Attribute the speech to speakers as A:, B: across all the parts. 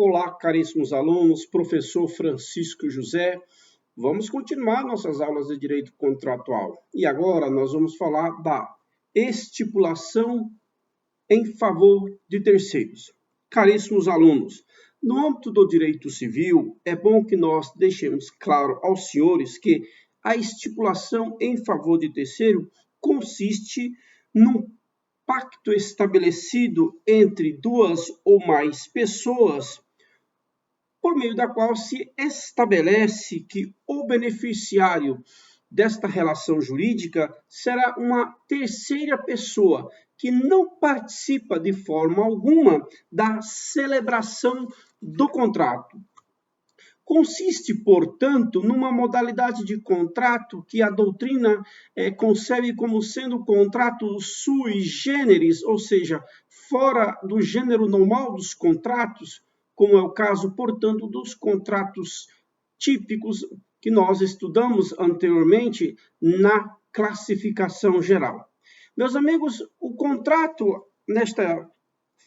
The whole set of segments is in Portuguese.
A: Olá, caríssimos alunos, professor Francisco José. Vamos continuar nossas aulas de direito contratual. E agora nós vamos falar da estipulação em favor de terceiros. Caríssimos alunos, no âmbito do direito civil, é bom que nós deixemos claro aos senhores que a estipulação em favor de terceiro consiste num pacto estabelecido entre duas ou mais pessoas, por meio da qual se estabelece que o beneficiário desta relação jurídica será uma terceira pessoa que não participa de forma alguma da celebração do contrato. Consiste, portanto, numa modalidade de contrato que a doutrina concebe como sendo contrato sui generis, ou seja, fora do gênero normal dos contratos, como é o caso, portanto, dos contratos típicos que nós estudamos anteriormente na classificação geral. Meus amigos, o contrato, nesta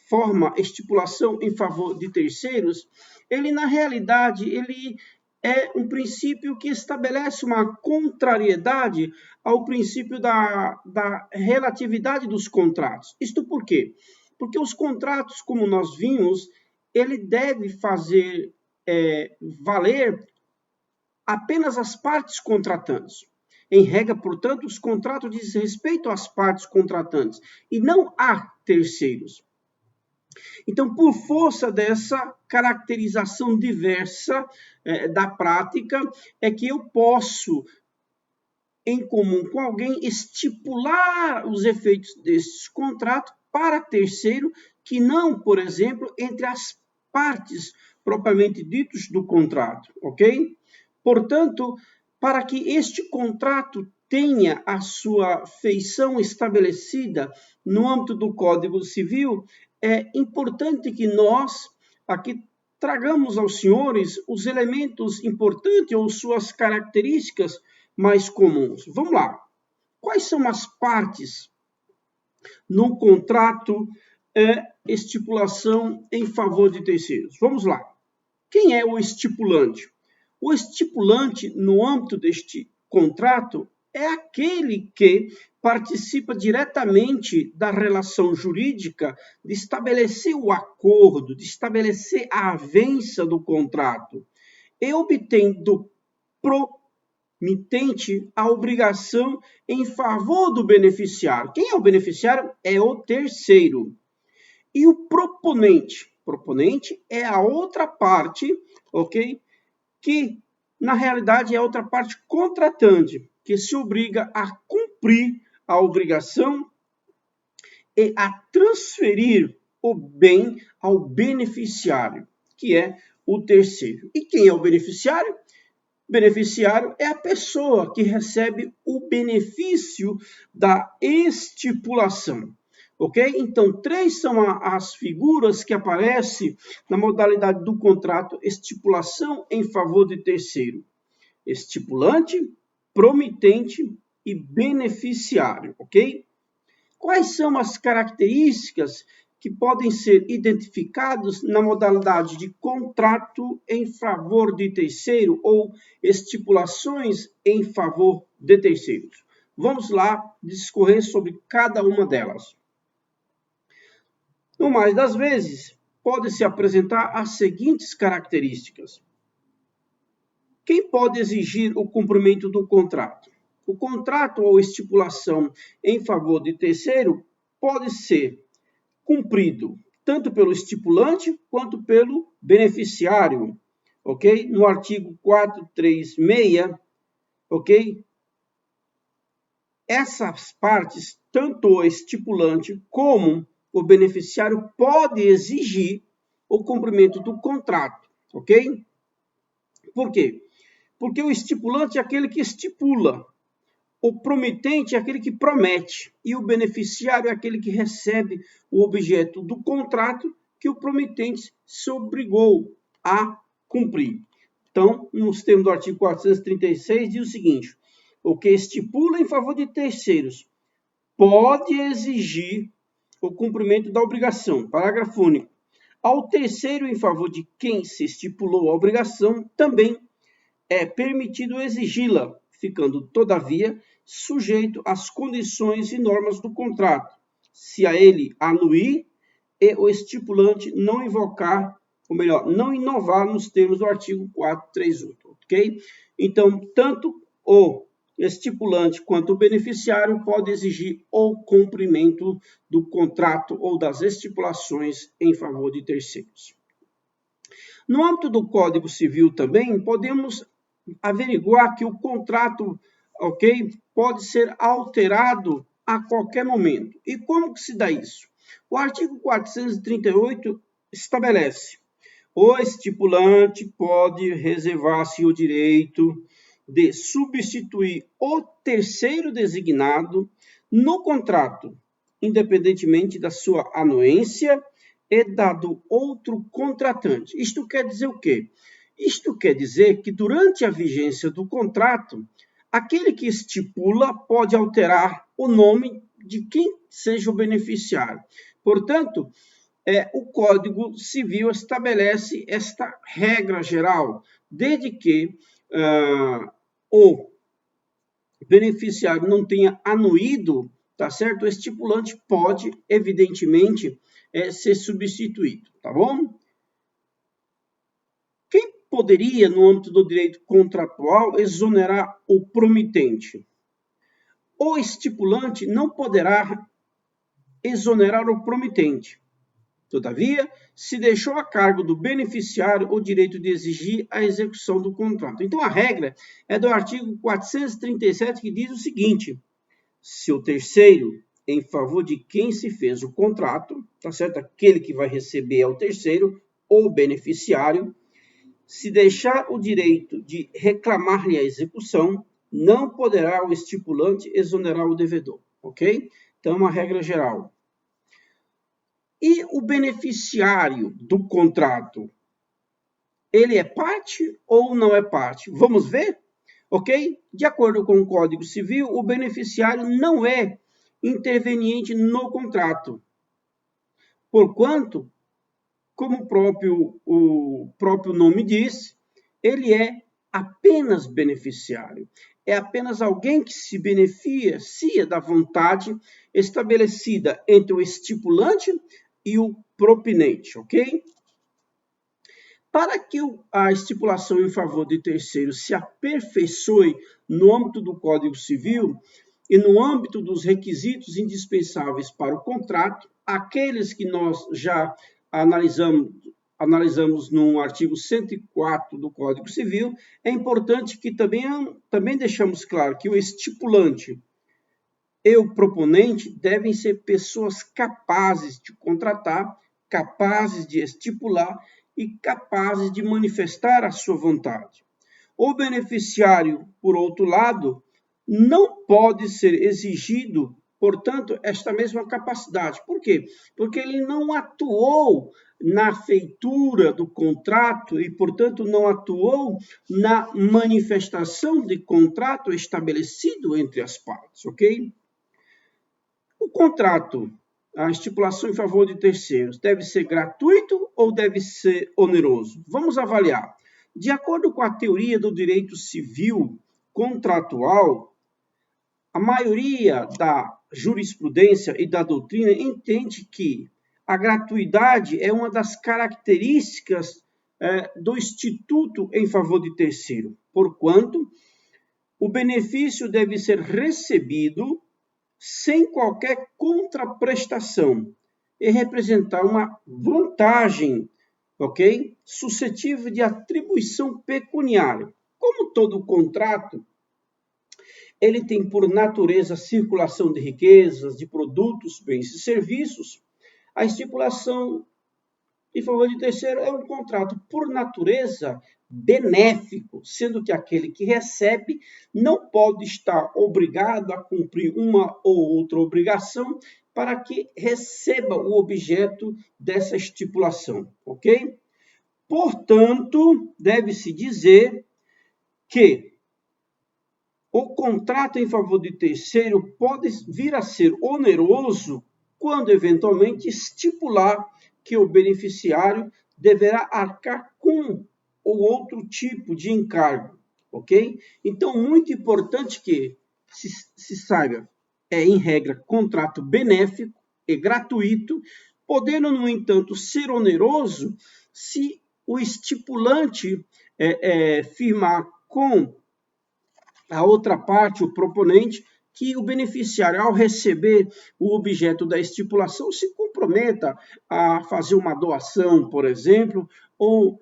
A: forma, estipulação em favor de terceiros, ele, na realidade, ele é um princípio que estabelece uma contrariedade ao princípio da relatividade dos contratos. Isto por quê? Porque os contratos, como nós vimos, ele deve fazer valer apenas as partes contratantes. Em regra, portanto, os contratos dizem respeito às partes contratantes e não a terceiros. Então, por força dessa caracterização diversa da prática, é que eu posso, em comum com alguém, estipular os efeitos desses contratos para terceiro, que não, por exemplo, entre as partes propriamente ditas do contrato, ok? Portanto, para que este contrato tenha a sua feição estabelecida no âmbito do Código Civil, é importante que nós aqui tragamos aos senhores os elementos importantes ou suas características mais comuns. Vamos lá. Quais são as partes no contrato estipulação em favor de terceiros? Vamos lá. Quem é o estipulante? O estipulante, no âmbito deste contrato, é aquele que participa diretamente da relação jurídica de estabelecer o acordo, de estabelecer a avença do contrato e obtém do promitente a obrigação em favor do beneficiário. Quem é o beneficiário? É o terceiro. E o proponente? Proponente é a outra parte, ok? Que, na realidade, é a outra parte contratante, que se obriga a cumprir a obrigação e a transferir o bem ao beneficiário, que é o terceiro. E quem é o beneficiário? O beneficiário é a pessoa que recebe o benefício da estipulação. Ok? Então, três são as figuras que aparecem na modalidade do contrato estipulação em favor de terceiro. Estipulante, promitente e beneficiário, ok? Quais são as características que podem ser identificadas na modalidade de contrato em favor de terceiro ou estipulações em favor de terceiros? Vamos lá discorrer sobre cada uma delas. No mais das vezes, pode-se apresentar as seguintes características. Quem pode exigir o cumprimento do contrato? O contrato ou estipulação em favor de terceiro pode ser cumprido tanto pelo estipulante quanto pelo beneficiário, ok? No artigo 436, ok? Essas partes, tanto o estipulante como o beneficiário pode exigir o cumprimento do contrato, ok? Por quê? Porque o estipulante é aquele que estipula, o promitente é aquele que promete e o beneficiário é aquele que recebe o objeto do contrato que o promitente se obrigou a cumprir. Então, nos termos do artigo 436, diz o seguinte: o que estipula em favor de terceiros pode exigir o cumprimento da obrigação. Parágrafo único. Ao terceiro em favor de quem se estipulou a obrigação, também é permitido exigi-la, ficando, todavia, sujeito às condições e normas do contrato, se a ele anuir e o estipulante não invocar, ou melhor, não inovar nos termos do artigo 438, ok? Então, tanto o estipulante quanto o beneficiário pode exigir o cumprimento do contrato ou das estipulações em favor de terceiros. No âmbito do Código Civil também, podemos averiguar que o contrato, ok, pode ser alterado a qualquer momento. E como que se dá isso? O artigo 438 estabelece: o estipulante pode reservar-se o direito de substituir o terceiro designado no contrato, independentemente da sua anuência e da do outro contratante. Isto quer dizer o quê? Isto quer dizer que durante a vigência do contrato, aquele que estipula pode alterar o nome de quem seja o beneficiário. Portanto, o Código Civil estabelece esta regra geral, desde que o beneficiário não tenha anuído, tá certo? O estipulante pode, evidentemente, ser substituído, tá bom? Quem poderia, no âmbito do direito contratual, exonerar o promitente? O estipulante não poderá exonerar o promitente. Todavia, se deixou a cargo do beneficiário o direito de exigir a execução do contrato. Então, a regra é do artigo 437, que diz o seguinte: se o terceiro, em favor de quem se fez o contrato, tá certo? Aquele que vai receber é o terceiro, ou beneficiário, se deixar o direito de reclamar-lhe a execução, não poderá o estipulante exonerar o devedor, ok? Então, uma regra geral. E o beneficiário do contrato, ele é parte ou não é parte? Vamos ver? Ok? De acordo com o Código Civil, o beneficiário não é interveniente no contrato. Porquanto, como o próprio nome diz, ele é apenas beneficiário. É apenas alguém que se beneficia da vontade estabelecida entre o estipulante e o propinente, ok? Para que a estipulação em favor de terceiros se aperfeiçoe no âmbito do Código Civil e no âmbito dos requisitos indispensáveis para o contrato, aqueles que nós já analisamos no artigo 104 do Código Civil, é importante que também deixamos claro que o estipulante e o proponente devem ser pessoas capazes de contratar, capazes de estipular e capazes de manifestar a sua vontade. O beneficiário, por outro lado, não pode ser exigido, portanto, esta mesma capacidade. Por quê? Porque ele não atuou na feitura do contrato e, portanto, não atuou na manifestação de contrato estabelecido entre as partes, ok? O contrato, a estipulação em favor de terceiros, deve ser gratuito ou deve ser oneroso? Vamos avaliar. De acordo com a teoria do direito civil contratual, a maioria da jurisprudência e da doutrina entende que a gratuidade é uma das características do instituto em favor de terceiro, porquanto o benefício deve ser recebido sem qualquer contraprestação e representar uma vantagem, ok? Suscetível de atribuição pecuniária. Como todo contrato, ele tem por natureza circulação de riquezas, de produtos, bens e serviços. A estipulação em favor de terceiro é um contrato por natureza benéfico, sendo que aquele que recebe não pode estar obrigado a cumprir uma ou outra obrigação para que receba o objeto dessa estipulação, ok? Portanto, deve-se dizer que o contrato em favor de terceiro pode vir a ser oneroso quando eventualmente estipular que o beneficiário deverá arcar com o outro tipo de encargo, ok? Então, muito importante que se saiba, em regra, contrato benéfico e gratuito, podendo, no entanto, ser oneroso se o estipulante firmar com a outra parte, o proponente, que o beneficiário, ao receber o objeto da estipulação, se comprometa a fazer uma doação, por exemplo, ou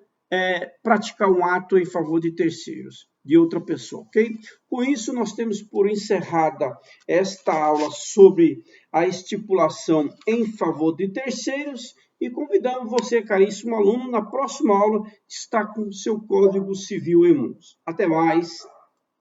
A: praticar um ato em favor de terceiros, de outra pessoa, ok? Com isso, nós temos por encerrada esta aula sobre a estipulação em favor de terceiros e convidamos você, caríssimo aluno, na próxima aula, estar com o seu Código Civil em mãos. Até mais!